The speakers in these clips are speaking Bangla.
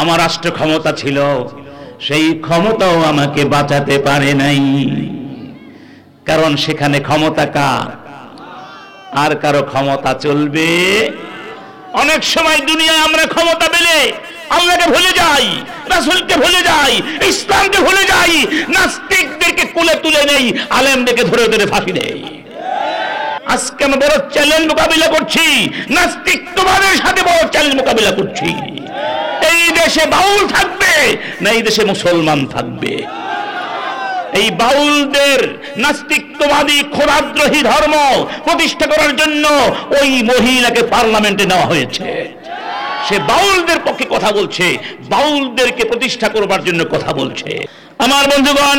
আমার রাষ্ট্র ক্ষমতা ছিল, সেই ক্ষমতাও আমাকে বাঁচাতে পারে নাই। কারণ সেখানে ক্ষমতা কার? আর কারো ক্ষমতা চলবে। অনেক সময় দুনিয়ায় আমরা ক্ষমতা পেলে আল্লাহকে ভুলে যাই, রাসূলকে ভুলে যাই, ইসলামকে ভুলে যাই, নাস্তিকদেরকে কোলে তুলে নেই, আলেমদেরকে ধরে ধরে ফাঁসি দেই। আজকে আমরা বড় চ্যালেঞ্জ মোকাবিলা করছি, নাস্তিকবাদের সাথে বড় চ্যালেঞ্জ মোকাবিলা করছি। এই দেশে বাউল থাকবে না এই দেশে মুসলমান থাকবে? এই বাউলদের নাস্তিকবাদী খোরাদ্রোহী ধর্ম প্রতিষ্ঠা করার জন্য ওই মহিলাকে পার্লামেন্টে নেওয়া হয়েছে। সে বাউলদের পক্ষে কথা বলছে, বাউলদেরকে প্রতিষ্ঠা করবার জন্য কথা বলছে। আমার বন্ধুগণ,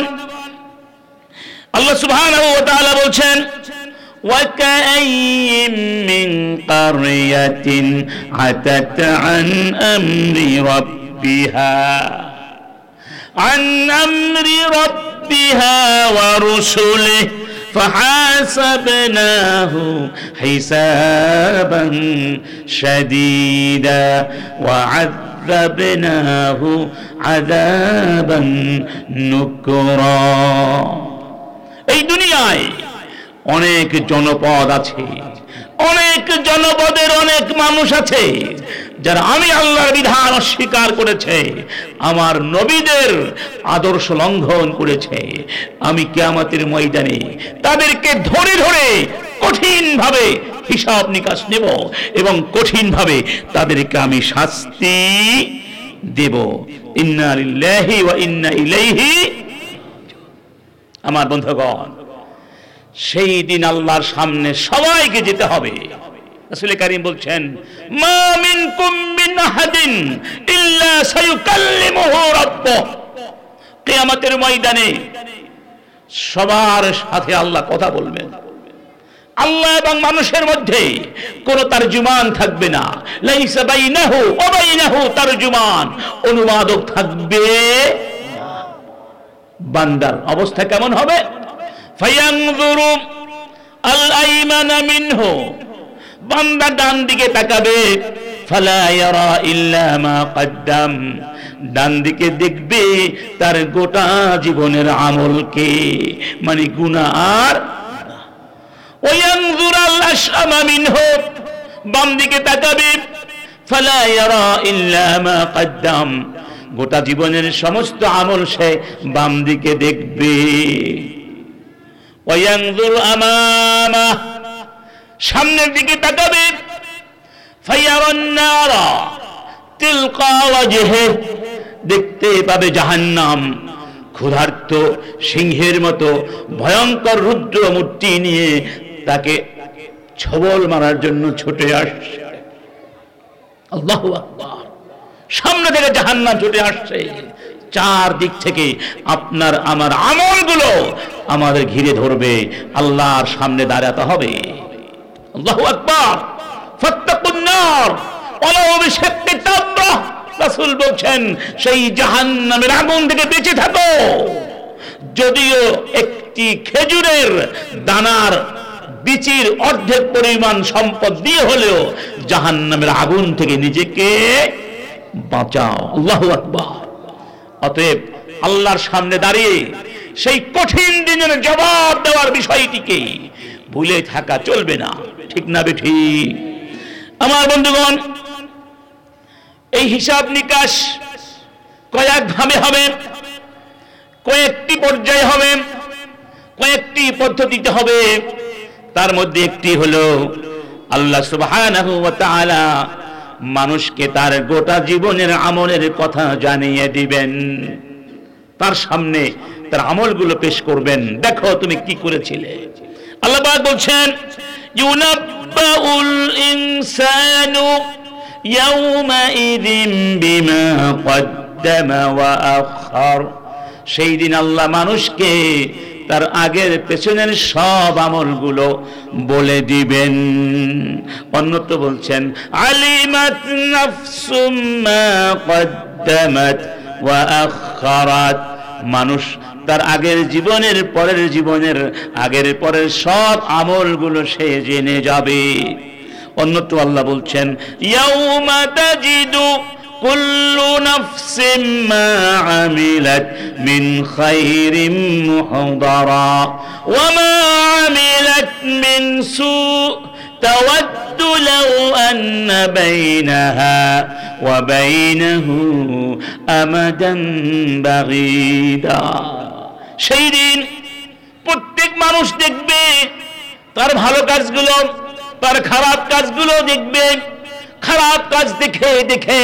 আল্লাহ সুবহানাহু ওয়া তাআলা বলছেন, وَكَأَيٍّ مِّن قَرْيَةٍ عَتَتْ عَنْ أَمْرِ رَبِّهَا وَرُسُلِهِ فَحَاسَبْنَاهُ حِسَابًا شَدِيدًا وَعَذَّبْنَاهُ عَذَابًا نُكْرًا। এই দুনিয়ায় অনেক জনপদ আছে, অনেক জনপদের অনেক মানুষ আছে যারা আমি আল্লাহর বিধান অস্বীকার করেছে, আমার নবীদের আদর্শ লঙ্ঘন করেছে। আমি কিয়ামতের ময়দানে তাদেরকে ধরে ধরে কঠিন ভাবে হিসাব নিকাশ নেব এবং কঠিন ভাবে তাদেরকে আমি শাস্তি দেব। ইন্না লিল্লাহি ওয়া ইন্না ইলাইহি। আমার বন্ধুগণ, সেই দিন আল্লাহর সামনে সবাইকে যেতে হবে। রাসূল কারীম বলছেন, মা মিনকুম মিন আহাদিন ইল্লা সায়ুকাল্লিমুহু রাব্বুহু। কিয়ামতের ময়দানে সবার সাথে আল্লাহ কথা বলবেন। আল্লাহ এবং মানুষের মধ্যে কোনো তারজুমান থাকবে না। লাইসা বাইনাহু ওয়া বাইনাহু তারজুমান, অনুবাদক থাকবে না। বান্দার অবস্থা কেমন হবে? ফায়ানজুরু আল আইমানা মিনহু, বান্দা ডান দিকে তাকাবে, ফালা ইয়ারা ইল্লা মা কদ্দাম, ডান দিকে দেখবে তার গোটা জীবনের আমলকে, মানে গুনাহ। আর ওয়ায়ানজুর আল আশআমা মিনহু, বাম দিকে তাকাবে, ফালা ইয়ারা ইল্লা মা কদ্দাম, গোটা জীবনের সমস্ত আমল সে বাম দিকে দেখবে। ওয়ায়ানজুর আমামা, সামনের দিকে তাকাবে, ফায়ারান নারা তিলকা ওয়াজহি, দেখতে পাবে জাহান্নাম ক্ষুধার্ত সিংহের মতো ভয়ঙ্কর রুদ্র মূর্তি নিয়ে তাকে ছবল মারার জন্য ছুটে আসছে। আল্লাহু আকবার। সামনে থেকে জাহান্নাম ছুটে আসছে, চার দিক থেকে আপনার আমার আমলগুলো আমাদের ঘিরে ধরবে, আল্লাহর সামনে দাঁড়াতে হবে। আল্লাহু আকবার। ফাত্তাকুন নার ওয়ালাউ বিশাক্কি তামরা, রাসূল বলেন সেই জাহান্নামের আগুন থেকে বেঁচে থাকো, যদিও একটি খেজুরের দানার বিচির অর্ধেক পরিমাণ সম্পদ দিয়ে হলেও জাহান্নামের আগুন থেকে নিজেকে বাঁচাও। আল্লাহু আকবার। অতএব আল্লাহর সামনে দাঁড়িয়ে সেই কঠিন দিনের জবাব দেওয়ার বিষয়টিকে ভুলে থাকা চলবে না, ঠিক না বেঠিক? আমার বন্ধুগণ, এই হিসাব নিকাশ কয়েক ভাবে হবে, কয়েকটি পর্যায়ে হবে, কয়েকটি পদ্ধতিতে হবে। তার মধ্যে একটি হলো আল্লাহ সুবহানাহু ওয়া তাআলা মানুষকে তার গোটা জীবনের আমলের কথা জানিয়ে দিবেন, তার সামনে তার আমলগুলো পেশ করবেন। দেখো তুমি কি করেছিলে। আল্লাহ পাক বলছেন, ইউনাব্বাউল ইনসানু ইয়াউমাইযিন বিমা কদ্দামা ওয়া আখার। সেই দিন আল্লাহ মানুষকে তার আগের পেছনের সব আমলগুলো বলে দিবেন। অন্যত্র বলছেন, আলিমাত নাফসুম মা কদ্দামাত ওয়া আখারাত। মানুষ তার আগের জীবনের পরের জীবনের আগের পরের সব আমলগুলো সে জেনে যাবে। অন্যত্র আল্লাহ বলছেন, ইয়াউমা তাজিদু কুল্লু নাফসিম মা আমিলাত মিন খায়রিন মুহদারা ওয়া মা আমিলাত মিন সু তাওয়াদ্দু লাউ আন্না বাইনাহা ওয়া বাইনাহু আমাদান বাগীদা। সেই দিন প্রত্যেক মানুষ দেখবে তার ভালো কাজগুলো, তার খারাপ কাজগুলো দেখবে। খারাপ কাজ দেখে দেখে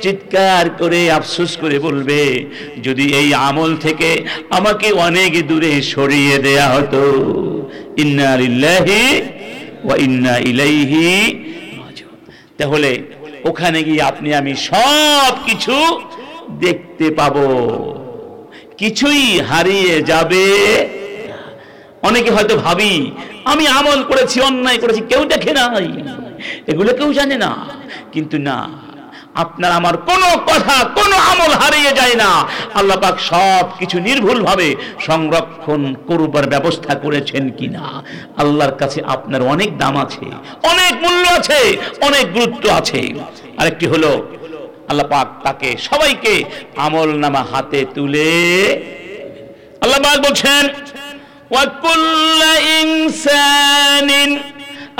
চিৎকার করে আফসোস করে বলবে, যদি এই আমল থেকে আমাকে অনেক দূরে সরিয়ে দেয়া হতো। ইন্না লিল্লাহি ওয়া ইন্না ইলাইহি রাজিউন। তাহলে ওখানে গিয়ে আপনি আমি সব কিছু দেখতে পাবো, কিছুই হারিয়ে যাবে। অনেকে হয়তো ভাবি আমি আমল করেছি, অন্যায় করেছি, কেউ দেখে নাই, এগুলো কেউ জানে না। কিন্তু না, আপনার আমার কোনো কথা, কোনো আমল হারিয়ে যায় না। আল্লাহ পাক সব কিছু নির্ভুলভাবে সংরক্ষণ করবার ব্যবস্থা করেছেন কিনা। আল্লাহর কাছে আপনার অনেক দাম আছে, অনেক মূল্য আছে, অনেক গুরুত্ব আছে। আরেকটি হলো আল্লাহ পাক তাকে সবাইকে আমল নামা হাতে তুলে আল্লাহ পাক বলছেন, ওয়া কুল্লু ইনসানিন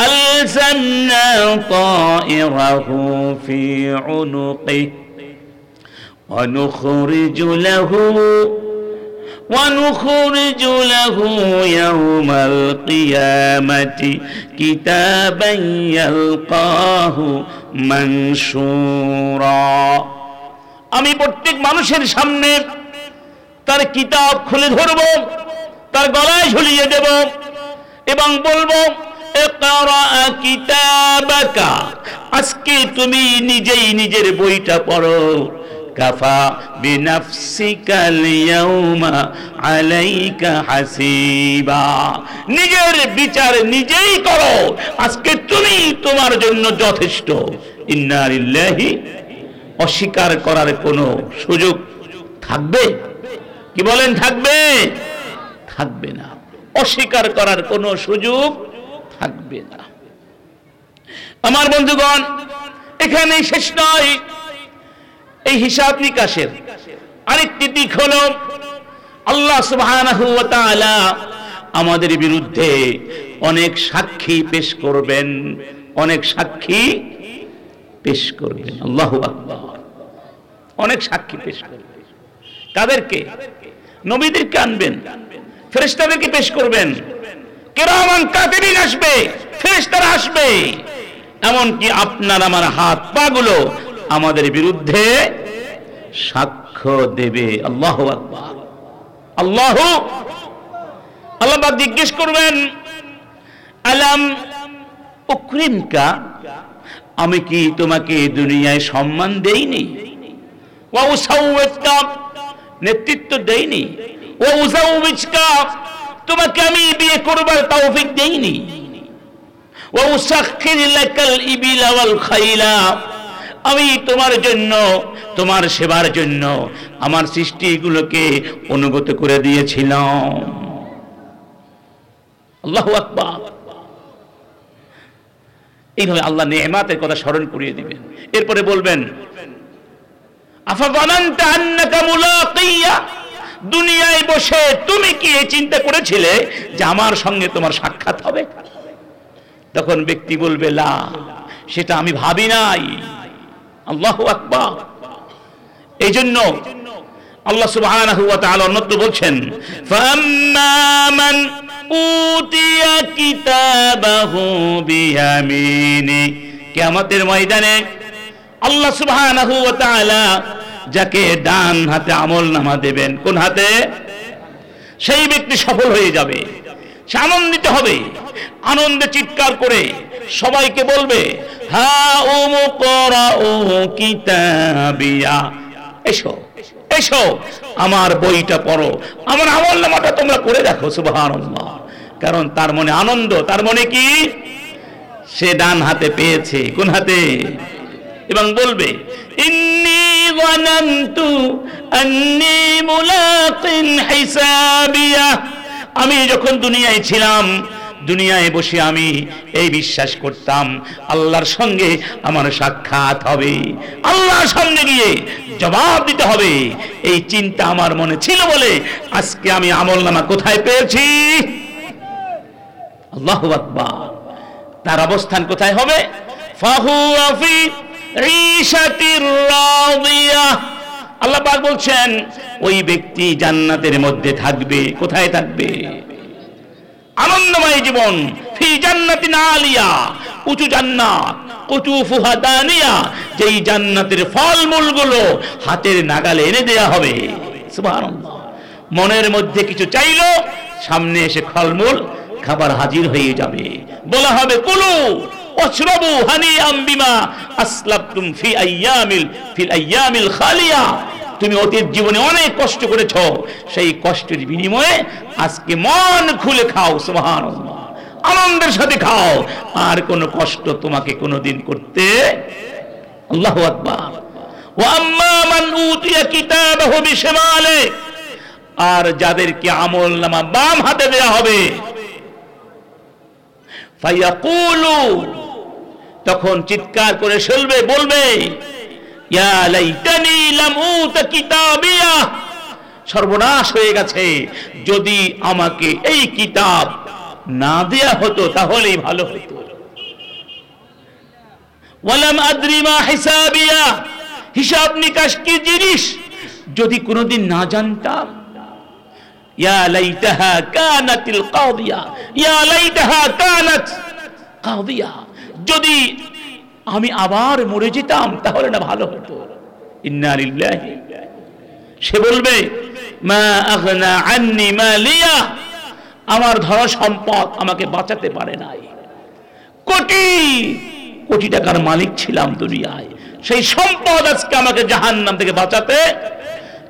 আলজামনা তায়রাহু ফি উনুকিহি ওয়া নুখরিজু লাহু ইয়াওমাল কিয়ামাতি কিতাবান ইয়ালকাহু মানশুরা। আমি প্রত্যেক মানুষের সামনে তার কিতাব খুলে ধরব, তার গলায় ঝুলিয়ে দেব এবং বলবো, ইকরা কিতাবাকা, আজকে তুমি নিজেই নিজের বইটা পড়ো। কাফা বিনাফসিকাল ইয়াউমা আলাইকা হাসিবা, নিজের বিচার নিজেই করো, আজকে তুমি তোমার জন্য যথেষ্ট। ইন্না লিল্লাহি, অস্বীকার করার কোনো সুযোগ থাকবে? কি বলেন, থাকবে? থাকবে না। অস্বীকার করার কোনো সুযোগ থাকবে না। আমার বন্ধুগণ, এখানেই শেষ নয়। এই হিসাব নিকাশের আরেকটি দিক হলো আল্লাহ সুবহানাহু ওয়া তাআলা আমাদের বিরুদ্ধে অনেক সাক্ষী পেশ করবেন, অনেক সাক্ষী পেশ করবেন। আল্লাহু আকবার। অনেক সাক্ষী পেশ করবেন। কাদেরকে? নবীদেরকে আনবেন, ফেরেশতাদেরকে পেশ করবেন, কিরামান কাতিবিন আসবে, ফেরেশতারা আসবে, এমনকি আপনার আমার হাত পাগুলো আমাদের বিরুদ্ধে সাক্ষ্য দেবে। আল্লাহু আকবার। আল্লাহ জিজ্ঞেস করবেন, আলাম উকরিমকা, আমি কি তোমাকে দুনিয়ায় সম্মান দেইনি? ওয়া উসাউওয়াকা, নেতৃত্ব দেইনি? ওয়া উজাউবিজকা, তোমাকে আমি বিয়ে করবার তৌফিক দেইনি? ওয়া উসাখির লাকাল ইবিলা ওয়াল খাইলা, আমি তোমার জন্য, তোমার সেবার জন্য আমার সৃষ্টিগুলোকে অনুগত করে দিয়েছিলাম। আল্লাহু আকবার। এইভাবে আল্লাহ নেয়ামতের কথা স্মরণ করিয়ে দিবেন। এরপরে বলবেন, আফাযানানতা আন্নাকা মুলাকিয়া, দুনিয়ায় বসে তুমি কি এই চিন্তা করেছিলে যে আমার সঙ্গে তোমার সাক্ষাৎ হবে? তখন ব্যক্তি বলবে, লা, সেটা আমি ভাবি নাই। আল্লাহু আকবার। এই জন্য আল্লাহ সুবহানাহু ওয়া তাআলা অন্যত্র বলছেন, ফাম্মা মান উতিয়া কিতাবাহু বিয়ামিনি, কিয়ামতের ময়দানে আল্লাহ সুবহানাহু ওয়া তাআলা যাকে ডান হাতে আমলনামা দেবেন, কোন হাতে? সেই ব্যক্তি সফল হয়ে যাবে, সে আনন্দিত হবে, আনন্দে চিৎকার করে সবাইকে বলবে, হা উমুকরাউ কিতাবিয়া, এসো এসো আমার বইটা পড়ো, আমার আমলনামাটা তোমরা পড়ে দেখো। সুবহানাল্লাহ। কারণ তার মনে আনন্দ, তার মনে কি? সে ডান হাতে পেয়েছে। কোন হাতে? এবং বলবে, ইন্নী যানানতু আন্নী মুলাকিন হিসাবিয়া, আমি যখন দুনিয়ায় ছিলাম দুনিয়ায় বসে আমি এই বিশ্বাস করতাম আল্লাহর সঙ্গে আমার সাক্ষাৎ হবে, আল্লাহর সামনে গিয়ে জবাব দিতে হবে, এই চিন্তা আমার মনে ছিল বলে আজকে আমি আমলনামা কোথায় পেয়েছি? আল্লাহু আকবার। তার অবস্থান কোথায় হবে? ফাহুয়া ফি ঈশাতির রাদিয়া। আল্লাহ পাক বলছেন ওই ব্যক্তি জান্নাতের মধ্যে থাকবে। কোথায় থাকবে? আনন্দময় জীবন। ফি জান্নাতিন আলিয়া, উঁচু জান্নাত, কুতুফুহা দানিয়া, যেই জান্নাতের ফলমূলগুলো হাতের নাগালে এনে দেয়া হবে। সুবহানাল্লাহ। মনের মধ্যে কিছু চাইলো, সামনে এসে ফলমূল খাবার হাজির হয়ে যাবে। বলা হবে কুলু ওয়াশরাবু হানিআম বিমা আসলাফতুম ফিল আইয়ামিল খালিয়া। তুমি অতীত জীবনে অনেক কষ্ট করেছো, সেই কষ্টের বিনিময়ে আজকে মন খুলে খাও। সুবহানাল্লাহ। আনন্দের সাথে খাও, আর কোনো কষ্ট তোমাকে কোনোদিন করতে। আল্লাহু আকবার। ওয়া আম্মা মান উতিয়া কিতাবাহু বিশিমালে, আর যাদেরকে আমলনামা বাম হাতে দেয়া হবে, ফায়াকুলু, তখন চিৎকার করে বলবে ইয়া লাইতানি লাম উতা কিতাবিয়া, সর্বনাশ হয়ে গেছে, যদি আমাকে এই কিতাব না দেয়া হতো তাহলেই ভালো হতো। ওয়ালাম আদরি মা হিসাবিয়া, হিসাব নিকাশ কি জিনিস যদি কোনোদিন না জানতাম। ইয়া লাইতাহা কানাতিল কাদিয়া, ইয়া লাইতাহা কানাত কাদিয়া, যদি আমি আবার মরে যেতাম তাহলে না ভালো হতো। ইন্না লিল্লাহি। সে বলবে মা আগনা আন্নি মালিয়া, আমার ধন সম্পদ আমাকে বাঁচাতে পারে নাই। কোটি কোটি টাকার মালিক ছিলাম দুনিয়ায়, সেই সম্পদ আজকে আমাকে জাহান্নাম থেকে বাঁচাতে,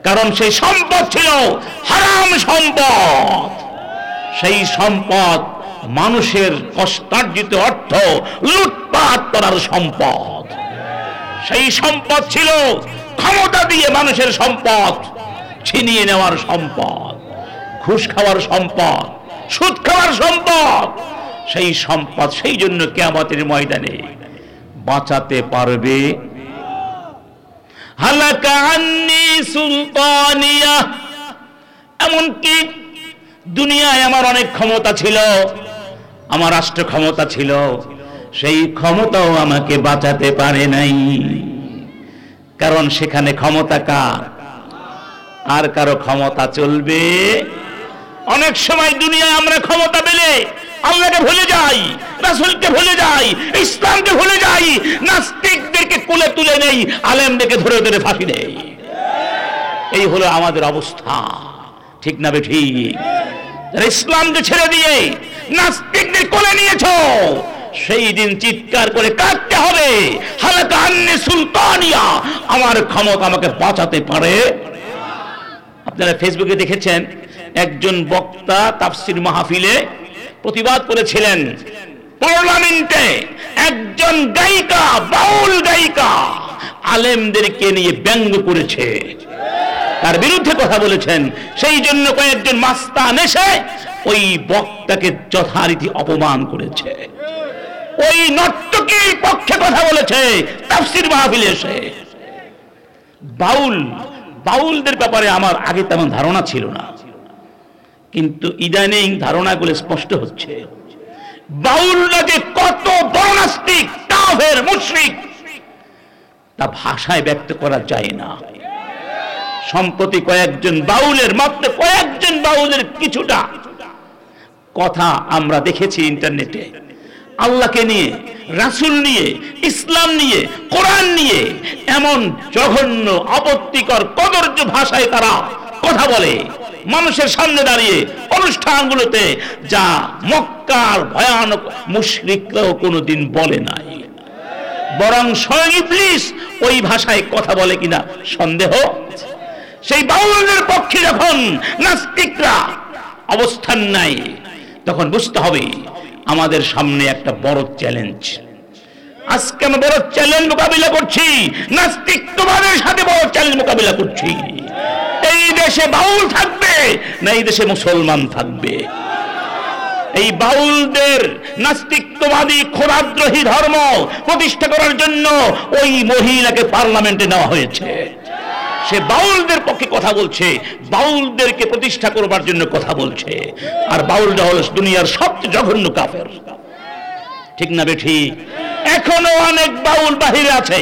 কারণ সেই সম্পদ ছিল হারাম সম্পদ। সেই সম্পদ মানুষের কষ্টার্জিত অর্থ লুটপাট করার সম্পদ। সেই সম্পদ ছিল ক্ষমতা দিয়ে মানুষের সম্পদ ছিনিয়ে নেওয়ার সম্পদ, ঘুষ খাওয়ার সম্পদ, সুদ খাওয়ার সম্পদ। সেই সম্পদ সেই জন্য কিয়ামতের ময়দানে বাঁচাতে পারবে। হালাকা আন্নি সুলতানিয়া, এমনকি দুনিয়ায় আমার অনেক ক্ষমতা ছিল, আমার রাষ্ট্র ক্ষমতা ছিল, সেই ক্ষমতাও আমাকে বাঁচাতে পারে নাই, কারণ সেখানে ক্ষমতা কার? আর কারো ক্ষমতা চলবে? অনেক সময় দুনিয়ায় আমরা ক্ষমতা পেলে আল্লাহকে ভুলে যাই, রাসূলকে ভুলে যাই, ইসলামকে ভুলে যাই, নাস্তিকদেরকে কোলে তুলে নেই, আলেমদেরকে ধরে ধরে ফাঁসি দেই। এই হলো আমাদের অবস্থা, ঠিক না বেঠিক? ইসলামকে ছেড়ে দিয়ে নাস্তিকদের কোলে নিয়েছো, সেই দিন চিৎকার করে কাঁদতে হবে হালাকা আন্নি সুলতানিয়া, আমার ক্ষমতা আমাকে বাঁচাতে পারে। আপনারা ফেসবুকে দেখেছেন একজন বক্তা তাফসীর মাহফিলে প্রতিবাদ করেছিলেন, পার্লামেন্টে একজন গায়িকা, বাউল গায়িকা আলেমদেরকে নিয়ে ব্যঙ্গ করেছে, তার বিরুদ্ধে কথা বলেছেন। সেই জন্য কয়েকজন মাস্তান এসে ওই বক্তাকে যথারীতি অপমান করেছে, ওই নর্তকীর পক্ষে কথা বলেছে তাফসীর মাহফিলে এসে। বাউলদের ব্যাপারে আমার আগে তেমন ধারণা ছিল না, কিন্তু ইদানিং ধারণাগুলো স্পষ্ট হচ্ছে। বাউলরা যে কত বড় নাস্তিক, কাফের, মুশরিক, তা ভাষায় ব্যক্ত করা যায় না। সম্প্রতি মাত্র কয়েকজন বাউলের কিছুটা কথা আমরা দেখেছি ইন্টারনেটে, আল্লাহকে নিয়ে, রাসূল নিয়ে, ইসলাম নিয়ে, কোরআন নিয়ে এমন জঘন্য আপত্তিকর কদর্য ভাষায় তারা কথা বলে মানুষের সামনে দাঁড়িয়ে অনুষ্ঠানগুলোতে, যা মক্কার ভয়ানক মুশরিকরাও কোনোদিন বলে নাই। বরং স্বয়ং ইবলিস ওই ভাষায় কথা বলে কিনা সন্দেহ। সেই বাউলদের পক্ষে যখন নাস্তিকরা অবস্থান নাই, তখন বুঝতে হবে আমাদের সামনে একটা বড় চ্যালেঞ্জ। আজকে আমরা বড় চ্যালেঞ্জ মোকাবিলা করছি, নাস্তিকবাদের সাথে বড় চ্যালেঞ্জ মোকাবিলা করছি। এই দেশে বাউল থাকবে না এই দেশে মুসলমান থাকবে? এই বাউলদের নাস্তিকতাবাদী খোদাদ্রোহী ধর্ম প্রতিষ্ঠা করার জন্য ওই মহিলাকে পার্লামেন্টে নেওয়া হয়েছে। সে বাউলদের পক্ষে কথা বলছে, বাউলদেরকে প্রতিষ্ঠা করবার জন্য কথা বলছে। আর বাউলরা হল দুনিয়ার সবচেয়ে জঘন্য কাফের, ঠিক না বেঠি? এখনো অনেক বাউল বাহিরে আছে,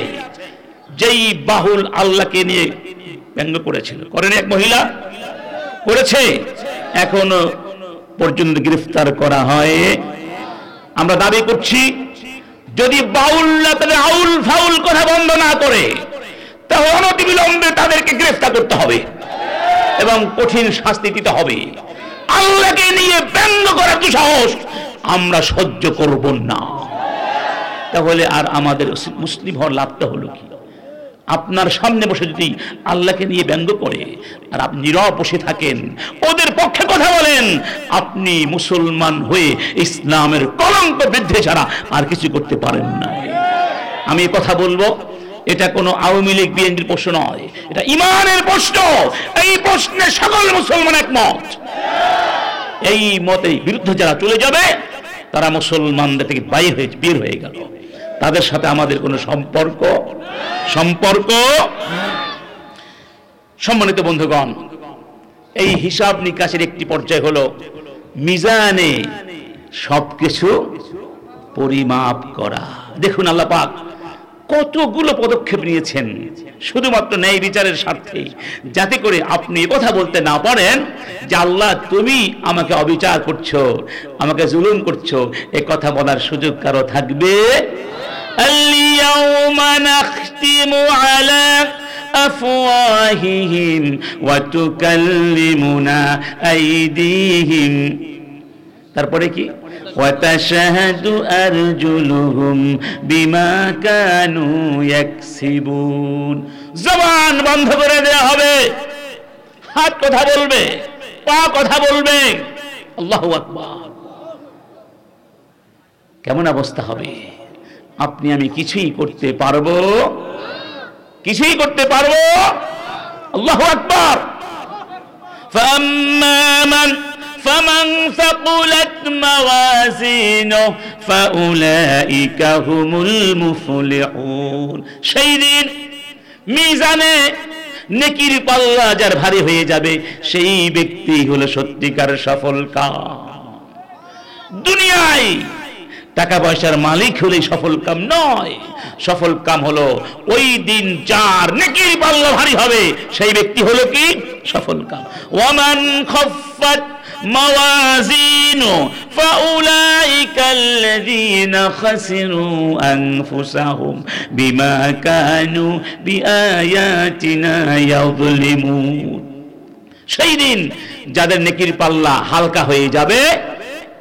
যেই বাউল আল্লাহকে নিয়ে ব্যঙ্গ করেছিল, করেনি? এক মহিলা করেছে, এখনো পর্যন্ত গ্রেফতার করা হয়। আমরা দাবি করছি, যদি বাউলরা তাদের আউল ফাউল কথা বন্ধ না করে, তাহলে অনতিবিলম্বে তাদেরকে গ্রেফতার করতে হবে এবং কঠিন শাস্তি দিতে হবে। আল্লাহকে নিয়ে ব্যঙ্গ করার দুঃসাহস আমরা সহ্য করব না। তাহলে আর আমাদের মুসলিম হওয়ার লাভটা হলো কি? আপনার সামনে বসে যদি আল্লাহকে নিয়ে ব্যঙ্গ করে আর আপনি নীরব বসে থাকেন, ওদের পক্ষে কথা বলেন, আপনি মুসলমান হয়ে ইসলামের কলঙ্ক বৃদ্ধি ছাড়া আর কিছু করতে পারেন না। আমি কথা বলবো, এটা কোনো আওয়ামী লীগ বিএনপির প্রশ্ন নয়, এটা ইমানের প্রশ্ন। এই প্রশ্নে সকল মুসলমান একমত। এই মতের বিরুদ্ধে যারা চলে যাবে, তারা মুসলমানদের থেকে বের হয়ে গেল। তাদের সাথে আমাদের কোনো সম্পর্ক। সম্মানিত বন্ধুগণ, এই হিসাব নিকাশের একটি পর্যায় হলো মিজানে সবকিছু পরিমাপ করা। দেখুন আল্লাহ পাক কতগুলো পদক্ষেপ নিয়েছেন শুধুমাত্র ন্যায় বিচারের স্বার্থে, যাতে করে আপনি কথা বলতে না পারেন যে আল্লাহ তুমি আমাকে অবিচার করছো, আমাকে জুলুম করছো। এ কথা বলার সুযোগ কারো থাকবে? আল-ইয়াওমা নাখতিমু আলা আফওয়াহিহিম ওয়া তুকাল্লিমুনা আইদিহিম। তারপরে কি? وَتَشْهَدُ أَرْجُلُهُمْ بِمَا كَانُوا يَكْسِبُونَ। জবান বন্ধ করে দেওয়া হবে, হাত কথা বলবে, পা কথা বলবে। আল্লাহু আকবার। কেমন অবস্থা হবে? আপনি আমি কিছুই করতে পারবো? কিছুই করতে পারবো? আল্লাহু আকবার। فمن ثقلت موازينه فأولئك هم المفلحون। সেই দিন মিজানে নেকির পাল্লা যার ভারী হয়ে যাবে, সেই ব্যক্তি হলো সত্যিকার সফল কাম। দুনিয়ায় টাকা পয়সার মালিক হলে সফল কাম নয়। সফল কাম হলো ওই দিন যার নেকির পাল্লা ভারী হবে, সেই ব্যক্তি হলো কি? সফল কাম। ওয়ামান খাফফাত موازينه فأولئك الذين خسروا أنفسهم بما كانوا بآياتنا يظلمون। সেই দিন যাদের নেকির পাল্লা হালকা হয়ে যাবে,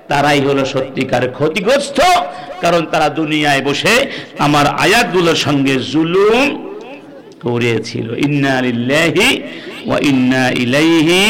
তারাই হলো সত্যিকার ক্ষতিগ্রস্ত, কারণ তারা দুনিয়ায় বসে আমার আয়াতগুলোর সঙ্গে জুলুম করেছিল। ইন্না লিল্লাহি ওয়া ইন্না ইলাইহি